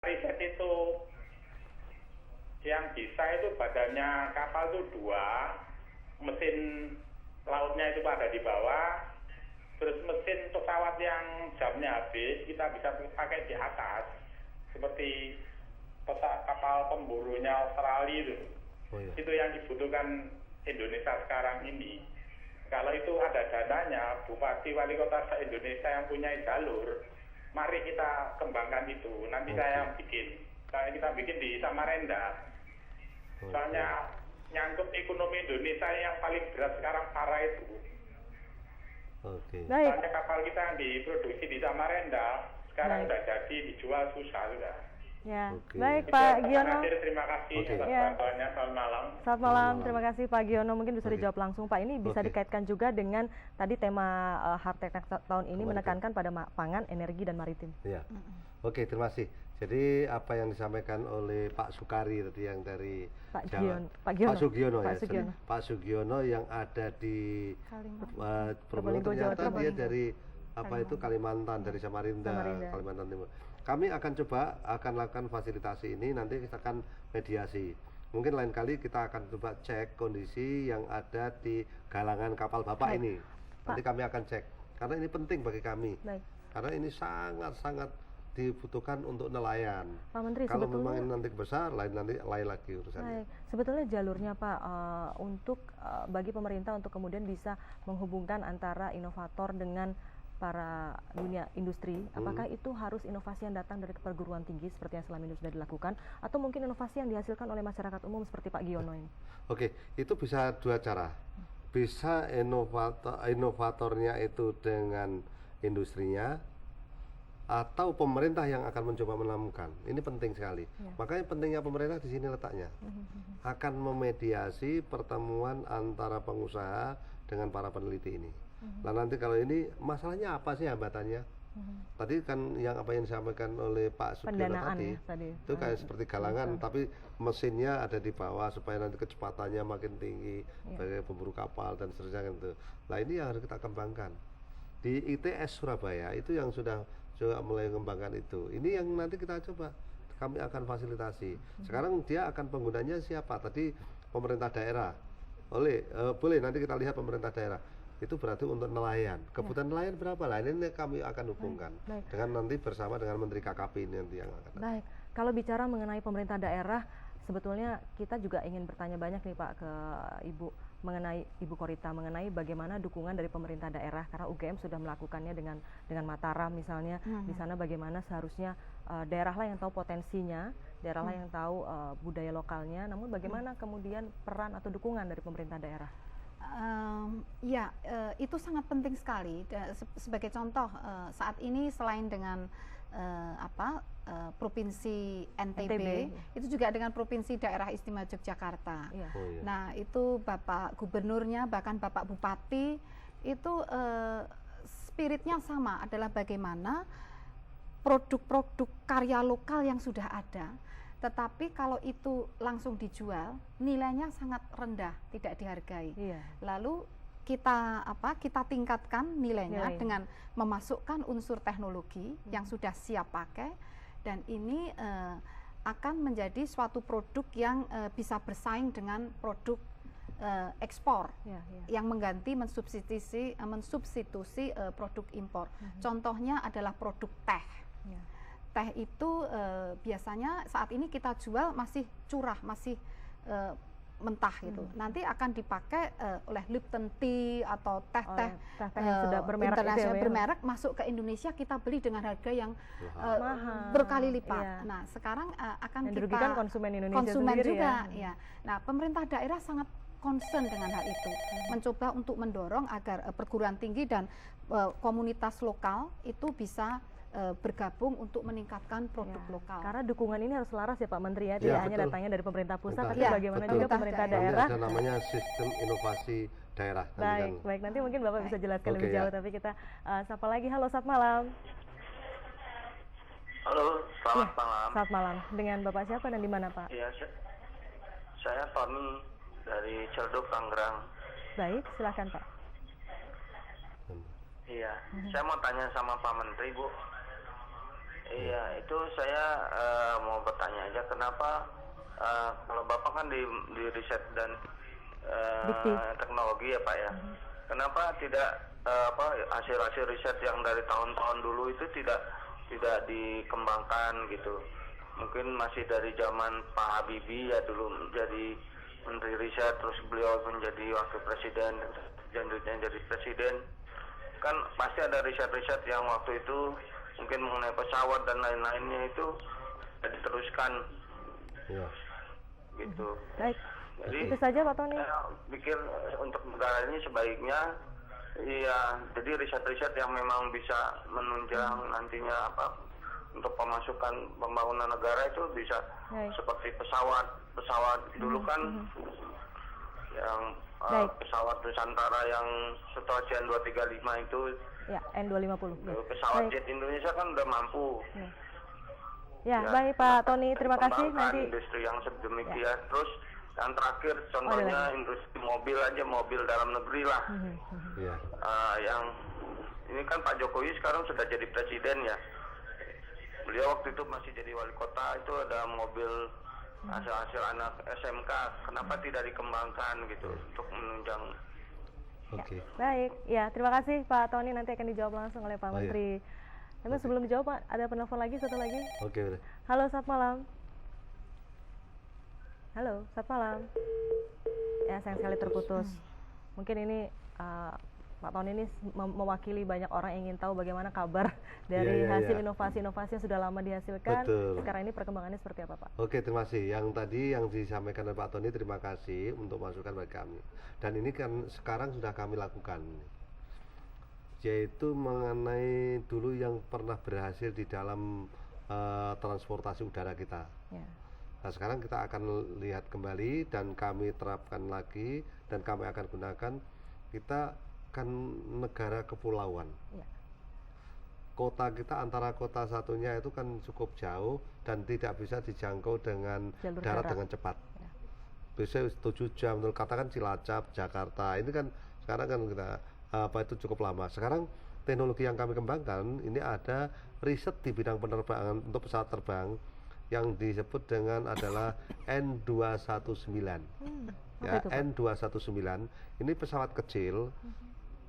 riset itu yang bisa itu badannya kapal itu 2, mesin lautnya itu ada di bawah, terus mesin pesawat yang jamnya habis kita bisa pakai di atas, seperti kapal pemburunya Australia itu. Oh, iya. Itu yang dibutuhkan Indonesia sekarang ini. Kalau itu ada dananya, Bupati Wali Kota se-Indonesia yang punya jalur, mari kita kembangkan itu. Nanti saya kita bikin di Samarinda. Soalnya nyangkut ekonomi Indonesia yang paling berat sekarang parah itu. Baik. Soalnya kapal kita yang diproduksi di Samarinda sekarang udah jadi dijual susah sudah. Ya, baik Pak Giono. Terima kasih atas bantuannya. Selamat malam. Selamat malam, terima kasih Pak Giono. Mungkin bisa dijawab langsung Pak. Ini bisa dikaitkan juga dengan tadi tema Harteknas tahun ini menekankan pada pangan, energi dan maritim. Ya. Oke, terima kasih. Jadi apa yang disampaikan oleh Pak Sukari tadi yang dari Pak Sugiono ya. Sugiono. Pak Sugiono yang ada di Probolinggo, ternyata dia dari Kalimantan, dari Samarinda, Kalimantan Timur. Kami akan akan lakukan fasilitasi ini, nanti kita akan mediasi. Mungkin lain kali kita akan coba cek kondisi yang ada di galangan kapal Bapak ini. Nanti kami akan cek, karena ini penting bagi kami. Karena ini sangat-sangat dibutuhkan untuk nelayan. Pak Menteri, kalau memang ini nanti besar, lain lagi urusannya. Sebetulnya jalurnya Pak untuk bagi pemerintah untuk kemudian bisa menghubungkan antara inovator dengan para dunia industri, apakah itu harus inovasi yang datang dari perguruan tinggi seperti yang selama ini sudah dilakukan, atau mungkin inovasi yang dihasilkan oleh masyarakat umum seperti Pak Giono ini? Oke, itu bisa 2 cara. Bisa inovatornya itu dengan industrinya, atau pemerintah yang akan mencoba menemukan. Ini penting sekali. Makanya pentingnya pemerintah di sini letaknya. Akan memediasi pertemuan antara pengusaha dengan para peneliti ini. Nah nanti kalau ini masalahnya apa sih hambatannya? Tadi kan yang apa yang disampaikan oleh Pak Sugiono tadi itu kayak seperti galangan, tapi mesinnya ada di bawah supaya nanti kecepatannya makin tinggi sebagai pemburu kapal dan seterusnya gitu. Nah ini yang harus kita kembangkan. Di ITS Surabaya itu yang sudah mulai mengembangkan itu. Ini yang nanti kita coba, kami akan fasilitasi. Sekarang dia akan penggunanya siapa? Tadi pemerintah daerah. Boleh nanti kita lihat pemerintah daerah. Itu berarti untuk nelayan. Kebutuhan nelayan berapa lah? Ini kami akan hubungkan dengan nanti bersama dengan Menteri KKP ini nanti yang akan. Baik. Kalau bicara mengenai pemerintah daerah, sebetulnya kita juga ingin bertanya banyak nih Pak ke Ibu mengenai Ibu Korita, mengenai bagaimana dukungan dari pemerintah daerah, karena UGM sudah melakukannya dengan Mataram misalnya. Di sana bagaimana seharusnya daerah lah yang tahu potensinya, daerah lah yang tahu budaya lokalnya, namun bagaimana kemudian peran atau dukungan dari pemerintah daerah? Itu sangat penting sekali. Sebagai contoh, saat ini selain dengan Provinsi NTB, itu juga dengan Provinsi Daerah Istimewa Yogyakarta. Nah, itu Bapak Gubernurnya, bahkan Bapak Bupati, itu spiritnya sama, adalah bagaimana produk-produk karya lokal yang sudah ada, tetapi kalau itu langsung dijual, nilainya sangat rendah, tidak dihargai. Lalu kita tingkatkan nilainya dengan memasukkan unsur teknologi yang sudah siap pakai, dan ini akan menjadi suatu produk yang bisa bersaing dengan produk ekspor yang mengganti mensubstitusi produk impor. Contohnya adalah produk teh. Teh itu biasanya saat ini kita jual masih curah, masih mentah gitu. Nanti akan dipakai oleh Lipton Tea atau teh-teh yang sudah bermerek internasional bermerek masuk ke Indonesia, kita beli dengan harga yang berkali lipat. Nah, sekarang akan kita dirugikan konsumen Indonesia sendiri juga ya. Nah, pemerintah daerah sangat concern dengan hal itu, mencoba untuk mendorong agar perguruan tinggi dan komunitas lokal itu bisa bergabung untuk meningkatkan produk lokal. Karena dukungan ini harus selaras ya Pak Menteri ya, tidak hanya datangnya dari pemerintah pusat, tapi bagaimana juga pemerintah daerah. Ada namanya sistem inovasi daerah. Baik, nanti mungkin Bapak bisa jelaskan lebih jauh, tapi kita sapa lagi. Halo, selamat malam. Halo, selamat malam. Selamat malam. Dengan Bapak siapa dan di mana Pak? Iya, saya Tony dari Ciledug, Tangerang. Baik, silakan Pak. Iya, saya mau tanya sama Pak Menteri, Bu. Iya, itu saya mau bertanya aja kenapa kalau Bapak kan di riset dan teknologi ya Pak ya, kenapa tidak hasil-hasil riset yang dari tahun-tahun dulu itu tidak dikembangkan gitu? Mungkin masih dari zaman Pak Habibie ya dulu menjadi Menteri Riset, terus beliau menjadi Wakil Presiden dan jadi Presiden. Kan pasti ada riset-riset yang waktu itu mungkin mengenai pesawat dan lain-lainnya itu diteruskan. Iya. Gitu. Baik. Jadi Itu saja Pak Tony. saya pikir untuk negara ini sebaiknya iya, jadi riset-riset yang memang bisa menunjang nantinya untuk pemasukan pembangunan negara itu bisa seperti pesawat dulu kan yang pesawat Nusantara yang setelah Jan 235 itu ya N250. Pesawat jet Indonesia kan udah mampu. Ya, baik Pak Tony, terima kasih. Nanti industri yang sedemikian. Terus yang terakhir contohnya industri mobil aja, mobil dalam negeri lah. Yang ini kan Pak Jokowi sekarang sudah jadi presiden ya. Beliau waktu itu masih jadi wali kota, itu ada mobil hasil anak SMK. Kenapa tidak dikembangkan gitu untuk menunjang? Oke. Baik, ya terima kasih Pak Tony, nanti akan dijawab langsung oleh Pak Menteri. Namun sebelum dijawab Pak, ada penelpon lagi, satu lagi. Oke, udah. Halo, selamat malam. Halo, selamat malam. Ya, sayang sekali terputus. Mungkin ini Pak Tony ini mewakili banyak orang yang ingin tahu bagaimana kabar dari hasil inovasi-inovasi yang sudah lama dihasilkan. Betul. Sekarang ini perkembangannya seperti apa Pak? Oke, terima kasih. Yang tadi yang disampaikan oleh Pak Tony, terima kasih untuk masukan bagi kami. Dan ini kan sekarang sudah kami lakukan, yaitu mengenai dulu yang pernah berhasil di dalam transportasi udara kita. Nah, sekarang kita akan lihat kembali dan kami terapkan lagi dan kami akan gunakan. Kita kan negara kepulauan. Kota kita antara kota satunya itu kan cukup jauh dan tidak bisa dijangkau dengan darat dengan cepat. Biasanya 7 jam, katakan Cilacap, Jakarta. Ini kan sekarang kan kita itu cukup lama. Sekarang teknologi yang kami kembangkan ini ada riset di bidang penerbangan untuk pesawat terbang yang disebut dengan adalah N219. N219 ini pesawat kecil.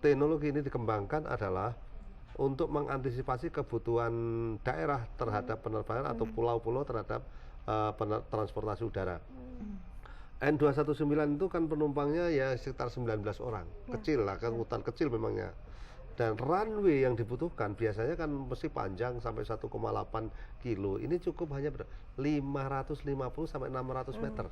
Teknologi ini dikembangkan adalah untuk mengantisipasi kebutuhan daerah terhadap penerbangan atau pulau-pulau terhadap transportasi udara. N219 itu kan penumpangnya ya sekitar 19 orang, kecil lah, kan hutan kecil memangnya. Dan runway yang dibutuhkan biasanya kan mesti panjang sampai 1,8 kilo. Ini cukup hanya 550 sampai 600 meter.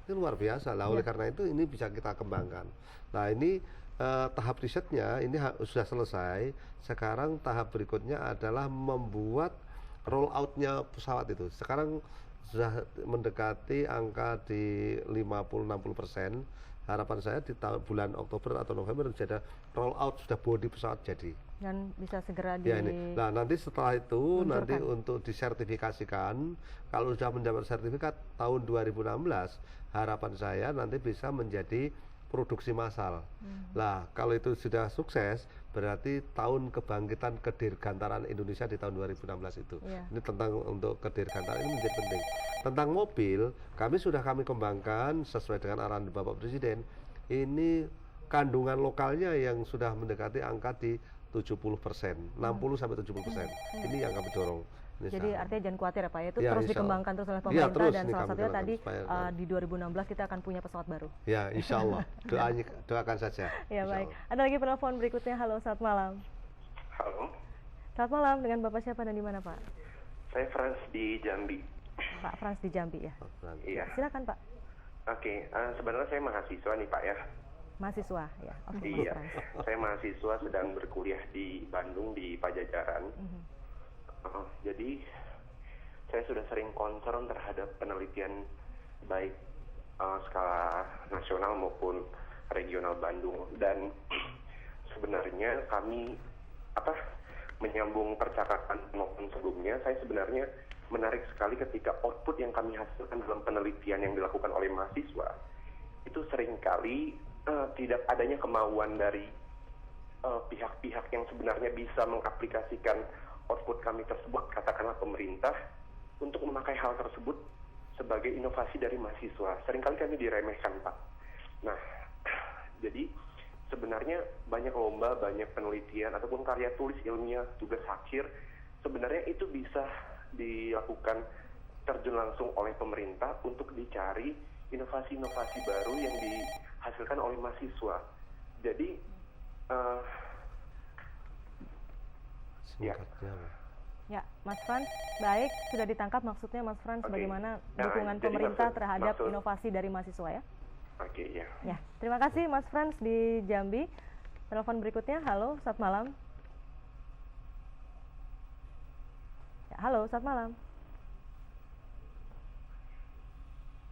Itu luar biasa lah. Oleh karena itu ini bisa kita kembangkan. Nah ini tahap risetnya ini sudah selesai. Sekarang tahap berikutnya adalah membuat roll out-nya pesawat itu. Sekarang sudah mendekati angka di 50-60%. Harapan saya di bulan Oktober atau November sudah ada roll out, sudah bodi pesawat jadi. Dan bisa segera Nah nanti setelah itu nanti untuk disertifikasikan, kalau sudah mendapat sertifikat tahun 2016, harapan saya nanti bisa menjadi produksi massal. Nah, kalau itu sudah sukses, berarti tahun kebangkitan kedirgantaran Indonesia di tahun 2016 itu. Ini tentang untuk kedirgantaran ini menjadi penting. Tentang mobil, kami kembangkan sesuai dengan arahan Bapak Presiden. Ini kandungan lokalnya yang sudah mendekati angka di 70%, 60 sampai 70%. Ini yang kami dorong. Jadi artinya jangan khawatir ya Pak, itu terus dikembangkan terus oleh pemerintah dan salah satunya tadi di 2016 kita akan punya pesawat baru. Ya, insya Allah. Doakan saja. Ya baik. Ada lagi penelpon berikutnya. Halo, selamat malam. Halo. Selamat malam, dengan Bapak siapa dan di mana Pak? Saya Frans di Jambi. Pak Frans di Jambi ya? Iya. Silakan Pak. Oke, sebenarnya saya mahasiswa nih Pak ya. Mahasiswa ya? Iya, saya mahasiswa sedang berkuliah di Bandung di Pajajaran. Jadi saya sudah sering concern terhadap penelitian baik skala nasional maupun regional Bandung, dan sebenarnya kami menyambung percakapan maupun sebelumnya, saya sebenarnya menarik sekali ketika output yang kami hasilkan dalam penelitian yang dilakukan oleh mahasiswa itu seringkali tidak adanya kemauan dari pihak-pihak yang sebenarnya bisa mengaplikasikan output kami tersebut, katakanlah pemerintah, untuk memakai hal tersebut sebagai inovasi dari mahasiswa. Seringkali kami diremehkan, Pak. Nah, jadi sebenarnya banyak lomba, banyak penelitian, ataupun karya tulis ilmiah, tugas akhir, sebenarnya itu bisa dilakukan terjun langsung oleh pemerintah untuk dicari inovasi-inovasi baru yang dihasilkan oleh mahasiswa. Jadi, singkatnya. Ya, Mas Frans, baik, sudah ditangkap maksudnya Mas Frans bagaimana dukungan jadi pemerintah maksud- terhadap inovasi dari mahasiswa ya? Oke, ya. Ya, terima kasih Mas Frans di Jambi. Telepon berikutnya, halo, selamat malam. Ya, halo, selamat malam.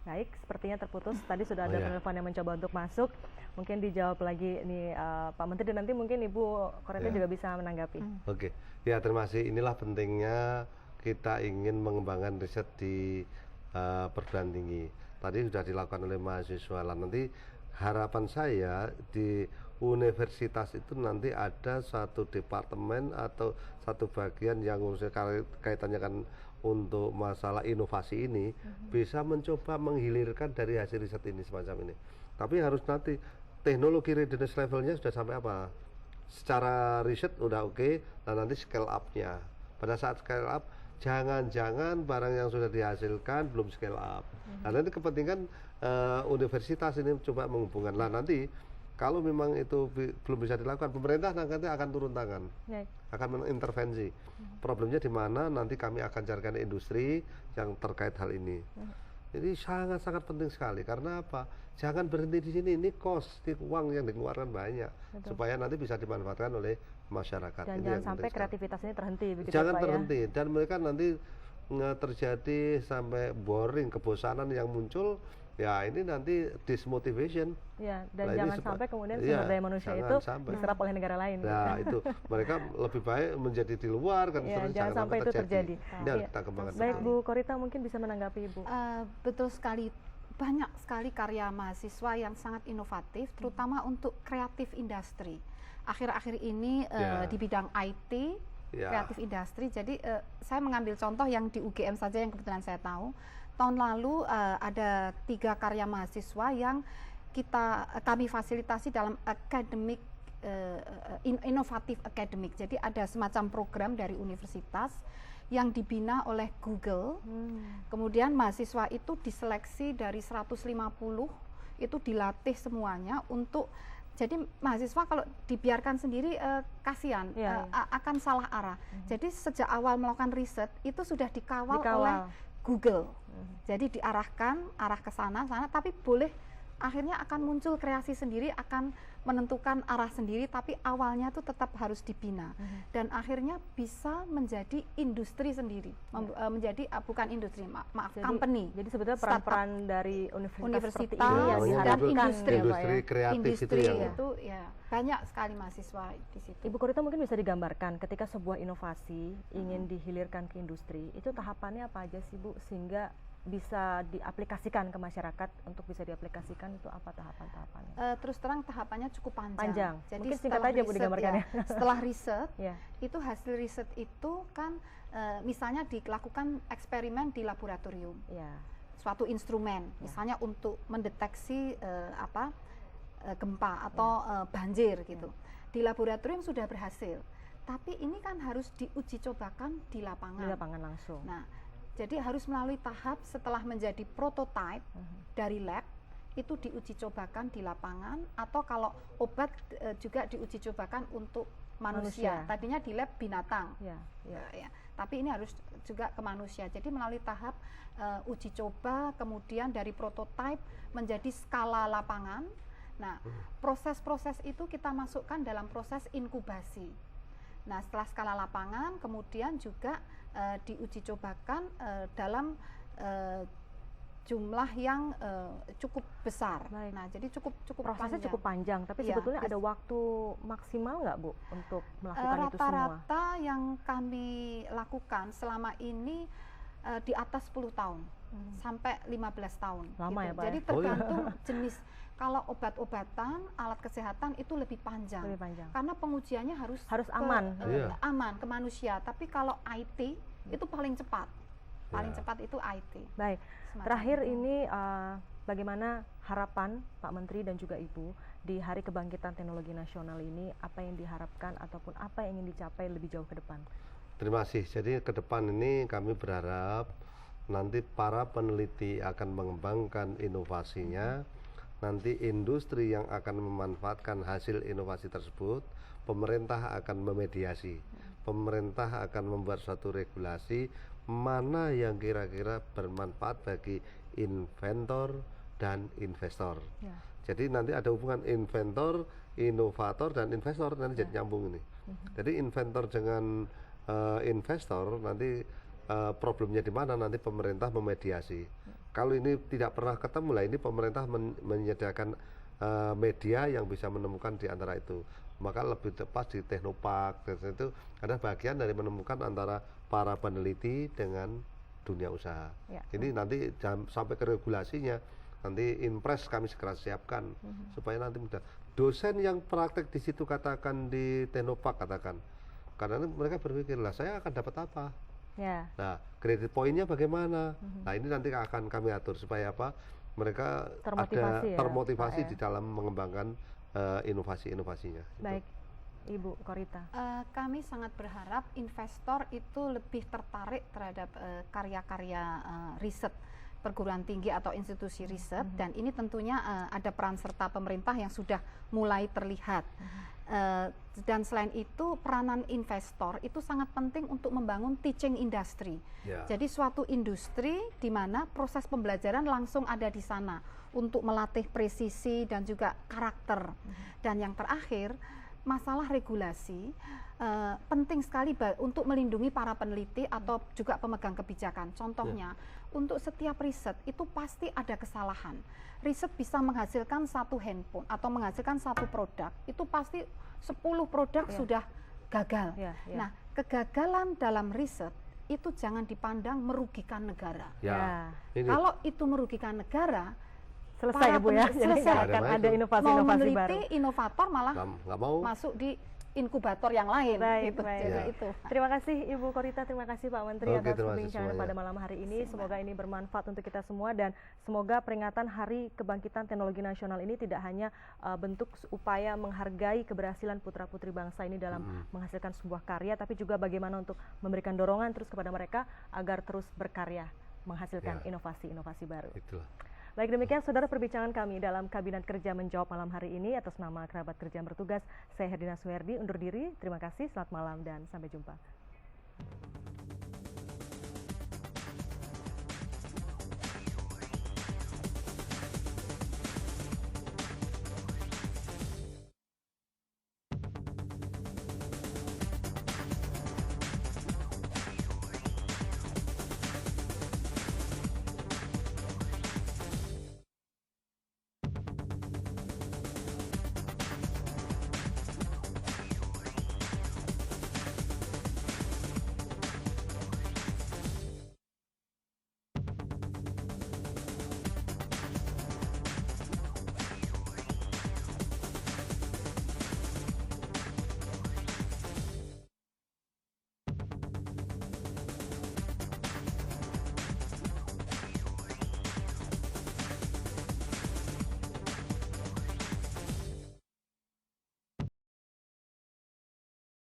Baik, sepertinya terputus. Tadi sudah ada penelpon yang mencoba untuk masuk. Mungkin dijawab lagi nih Pak Menteri, dan nanti mungkin Ibu Koreta juga bisa menanggapi. Oke, ya terima kasih. Inilah pentingnya kita ingin mengembangkan riset di perguruan tinggi. Tadi sudah dilakukan oleh mahasiswa. Lah nanti harapan saya di universitas itu nanti ada satu departemen atau satu bagian yang kaitannya kan untuk masalah inovasi ini bisa mencoba menghilirkan dari hasil riset ini semacam ini. Tapi harus nanti teknologi readiness levelnya sudah sampai apa? Secara riset udah oke, nah nanti scale up-nya. Pada saat scale up, jangan-jangan barang yang sudah dihasilkan belum scale up. Nah nanti kepentingan universitas ini coba menghubungkan. Nah nanti kalau memang itu belum bisa dilakukan, pemerintah nanti akan turun tangan, akan mengintervensi. Problemnya di mana? Nanti kami akan carikan industri yang terkait hal ini. Jadi sangat-sangat penting sekali. Karena apa? Jangan berhenti di sini. Ini cost, uang yang dikeluarkan banyak, supaya nanti bisa dimanfaatkan oleh masyarakat. Dan ini jangan sampai kreativitas ini terhenti. Begitu jangan Pak, terhenti. Ya? Dan mereka nanti terjadi sampai boring, kebosanan yang muncul. Ya ini nanti dismotivation. Ya, dan jangan sampai kemudian sumber daya manusia itu diserap oleh negara lain. Nah itu mereka lebih baik menjadi di luar kan. Jangan sampai itu terjadi. Ini harus kita kembangkan. Baik Bu Korita mungkin bisa menanggapi Ibu. Betul sekali, banyak sekali karya mahasiswa yang sangat inovatif, terutama untuk kreatif industri. Akhir-akhir ini di bidang IT, kreatif industri. Jadi saya mengambil contoh yang di UGM saja yang kebetulan saya tahu. Tahun lalu ada 3 karya mahasiswa yang kami fasilitasi dalam akademik inovatif akademik. Jadi ada semacam program dari universitas yang dibina oleh Google. Kemudian mahasiswa itu diseleksi dari 150, itu dilatih semuanya untuk, jadi mahasiswa kalau dibiarkan sendiri kasihan, akan salah arah. Jadi sejak awal melakukan riset itu sudah dikawal oleh Google. Jadi diarahkan arah ke sana, tapi boleh akhirnya akan muncul kreasi sendiri, akan menentukan arah sendiri, tapi awalnya tuh tetap harus dibina. Dan akhirnya bisa menjadi industri sendiri, menjadi bukan industri, maaf, company. Jadi sebetulnya peran-peran dari universitas ini yang dan industri kreatif industri itu ya banyak sekali mahasiswa di situ. Ibu Korita mungkin bisa digambarkan ketika sebuah inovasi ingin dihilirkan ke industri, itu tahapannya apa aja sih Bu, sehingga bisa diaplikasikan ke masyarakat? Untuk bisa diaplikasikan itu apa tahapan-tahapannya? Terus terang tahapannya cukup panjang. Jadi mungkin singkat aja Bu digambarkannya. Setelah riset, itu hasil riset itu kan misalnya dilakukan eksperimen di laboratorium. Suatu instrumen, misalnya untuk mendeteksi gempa atau banjir gitu. Di laboratorium sudah berhasil. Tapi ini kan harus diuji cobakan di lapangan. Di lapangan langsung. Nah, jadi harus melalui tahap setelah menjadi prototipe dari lab, itu diuji cobakan di lapangan, atau kalau obat juga diuji cobakan untuk manusia. Tadinya di lab binatang, tapi ini harus juga ke manusia. Jadi melalui tahap uji coba, kemudian dari prototipe menjadi skala lapangan. Nah, proses-proses itu kita masukkan dalam proses inkubasi. Nah, setelah skala lapangan, kemudian juga diuji cobakan dalam jumlah yang cukup besar. Nah, jadi cukup prosesnya panjang. Cukup panjang, tapi sebetulnya ada waktu maksimal nggak Bu untuk melakukan itu semua? Rata-rata yang kami lakukan selama ini di atas 10 tahun sampai 15 tahun. Lama gitu. ya Pak? Jadi tergantung jenis. Kalau obat-obatan, alat kesehatan itu lebih panjang. Karena pengujiannya harus aman. Aman ke manusia. Tapi kalau IT itu paling cepat. Paling cepat itu IT. Baik. Terakhir ini bagaimana harapan Pak Menteri dan juga Ibu di Hari Kebangkitan Teknologi Nasional ini, apa yang diharapkan ataupun apa yang ingin dicapai lebih jauh ke depan? Terima kasih. Jadi ke depan ini kami berharap nanti para peneliti akan mengembangkan inovasinya, nanti industri yang akan memanfaatkan hasil inovasi tersebut, pemerintah akan memediasi, pemerintah akan membuat suatu regulasi mana yang kira-kira bermanfaat bagi inventor dan investor. Jadi nanti ada hubungan inventor, inovator dan investor, nanti jadi nyambung ini. Jadi inventor dengan investor nanti problemnya di mana, nanti pemerintah memediasi. Kalau ini tidak pernah ketemu lah, ini pemerintah menyediakan media yang bisa menemukan di antara itu. Maka lebih tepat di Teknopark itu ada bagian dari menemukan antara para peneliti dengan dunia usaha. Ini nanti sampai ke regulasinya, nanti Inpres kami segera siapkan supaya nanti mudah. Dosen yang praktek di situ katakan di Teknopark katakan, karena mereka berpikir lah saya akan dapat apa. Nah, kredit poinnya bagaimana? Nah, ini nanti akan kami atur supaya apa? Mereka termotivasi di dalam mengembangkan inovasi-inovasinya. Baik, Ibu Korita. Kami sangat berharap investor itu lebih tertarik terhadap karya-karya riset perguruan tinggi atau institusi riset, dan ini tentunya ada peran serta pemerintah yang sudah mulai terlihat. Dan selain itu peranan investor itu sangat penting untuk membangun teaching industry. Jadi suatu industri di mana proses pembelajaran langsung ada di sana untuk melatih presisi dan juga karakter. Dan yang terakhir, masalah regulasi penting sekali untuk melindungi para peneliti atau juga pemegang kebijakan. Contohnya, untuk setiap riset itu pasti ada kesalahan. Riset bisa menghasilkan satu handphone atau menghasilkan satu produk, itu pasti 10 produk sudah gagal. Nah, kegagalan dalam riset itu jangan dipandang merugikan negara. Kalau itu merugikan negara, selesai ya Bu ya, jadi akan ada inovasi-inovasi baru. Mau meneliti, inovator malah nggak mau masuk di inkubator yang lain. Baik. Itu. Terima kasih Ibu Korita, terima kasih Pak Menteri atas perbincangan pada malam hari ini. Semoga ini bermanfaat untuk kita semua dan semoga peringatan Hari Kebangkitan Teknologi Nasional ini tidak hanya bentuk upaya menghargai keberhasilan putra-putri bangsa ini dalam menghasilkan sebuah karya, tapi juga bagaimana untuk memberikan dorongan terus kepada mereka agar terus berkarya, menghasilkan inovasi-inovasi baru. Itulah. Baik, demikian saudara perbincangan kami dalam Kabinet Kerja Menjawab malam hari ini. Atas nama kerabat kerja yang bertugas, saya Herdina Suherdi undur diri. Terima kasih, selamat malam dan sampai jumpa.